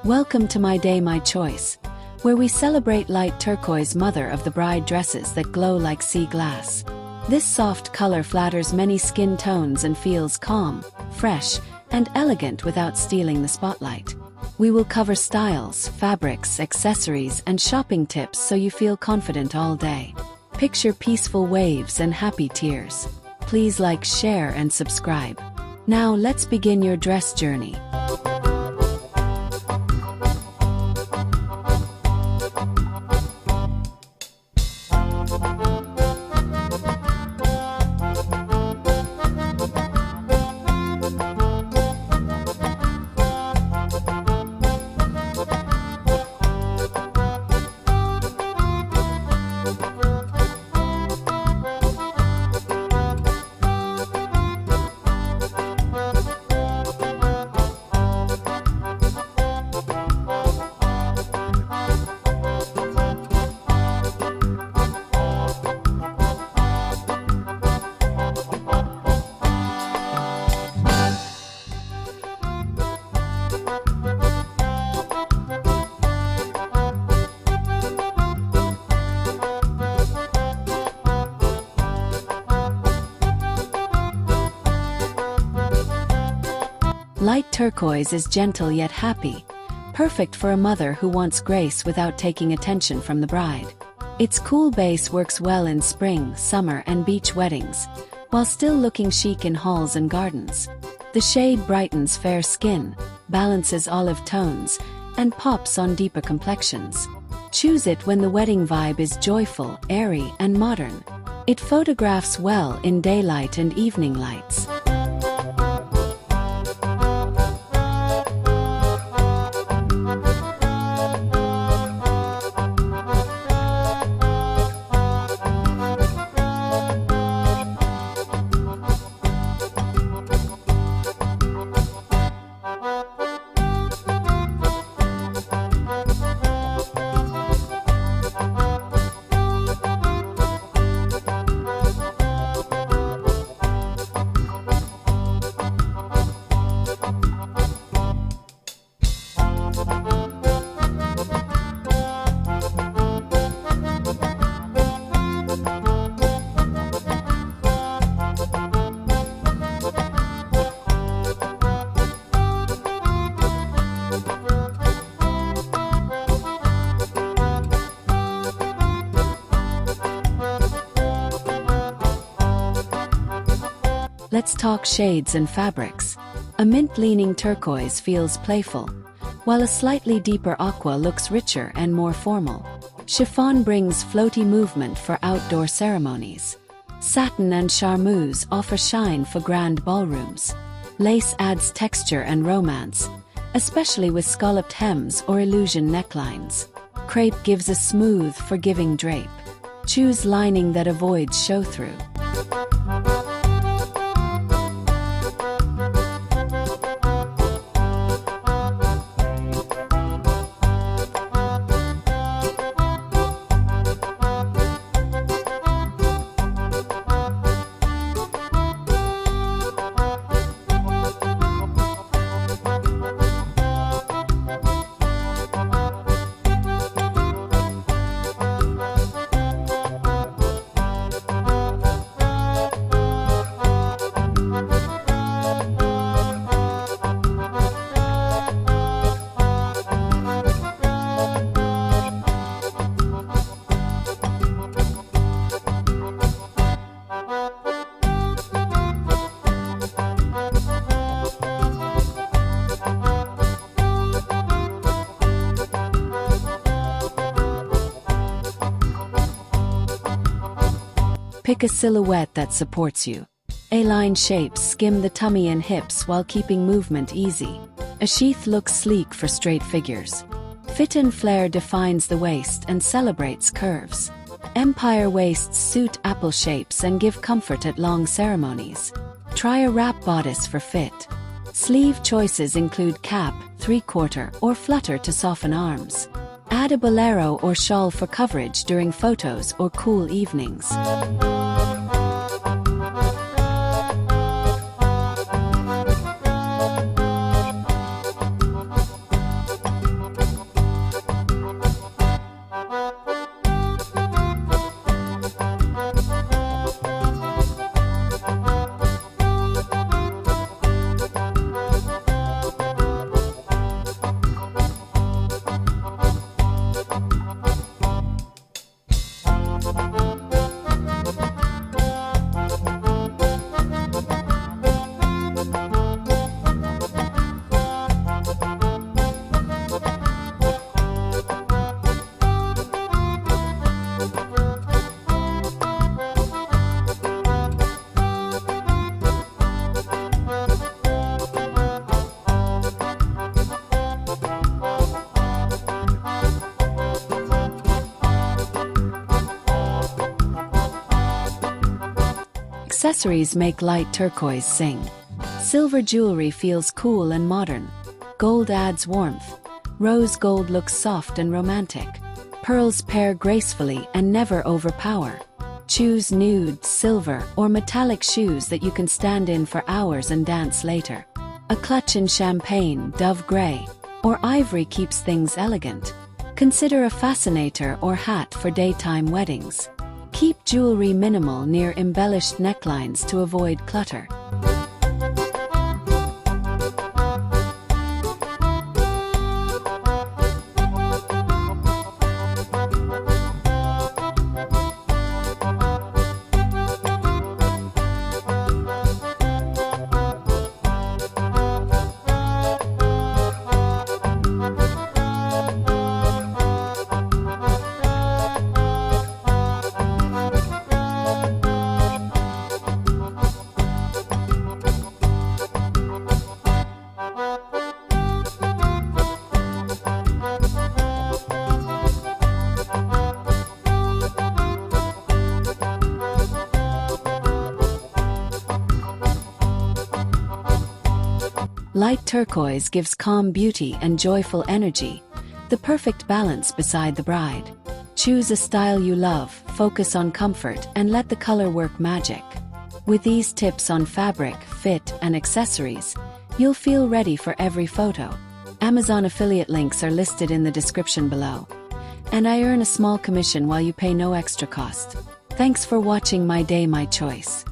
Welcome to My Day My Choice, where we celebrate light turquoise, mother of the bride dresses that glow like sea glass. This soft color flatters many skin tones and feels calm, fresh, and elegant without stealing the spotlight. We will cover styles, fabrics, accessories, and shopping tips so you feel confident all day. Picture peaceful waves and happy tears. Please like, share, and subscribe. Now let's begin your dress journey. Light turquoise is gentle yet happy, perfect for a mother who wants grace without taking attention from the bride. Its cool base works well in spring, summer, and beach weddings, while still looking chic in halls and gardens. The shade brightens fair skin, balances olive tones, and pops on deeper complexions. Choose it when the wedding vibe is joyful, airy, and modern. It photographs well in daylight and evening lights. Let's talk shades and fabrics. A mint-leaning turquoise feels playful, while a slightly deeper aqua looks richer and more formal. Chiffon brings floaty movement for outdoor ceremonies. Satin and charmeuse offer shine for grand ballrooms. Lace adds texture and romance, especially with scalloped hems or illusion necklines. Crepe gives a smooth, forgiving drape. Choose lining that avoids show-through. Pick a silhouette that supports you. A-line shapes skim the tummy and hips while keeping movement easy. A sheath looks sleek for straight figures. Fit and flare defines the waist and celebrates curves. Empire waists suit apple shapes and give comfort at long ceremonies. Try a wrap bodice for fit. Sleeve choices include cap, 3/4, or flutter to soften arms. Add a bolero or shawl for coverage during photos or cool evenings. Accessories make light turquoise sing. Silver jewelry feels cool and modern. Gold adds warmth. Rose gold looks soft and romantic. Pearls pair gracefully and never overpower. Choose nude, silver, or metallic shoes that you can stand in for hours and dance later. A clutch in champagne, dove gray, or ivory keeps things elegant. Consider a fascinator or hat for daytime weddings. Keep jewelry minimal near embellished necklines to avoid clutter. Light turquoise gives calm beauty and joyful energy, the perfect balance beside the bride. Choose a style you love, focus on comfort, and let the color work magic. With these tips on fabric, fit, and accessories, you'll feel ready for every photo. Amazon affiliate links are listed in the description below. And I earn a small commission while you pay no extra cost. Thanks for watching My Day, My Choice.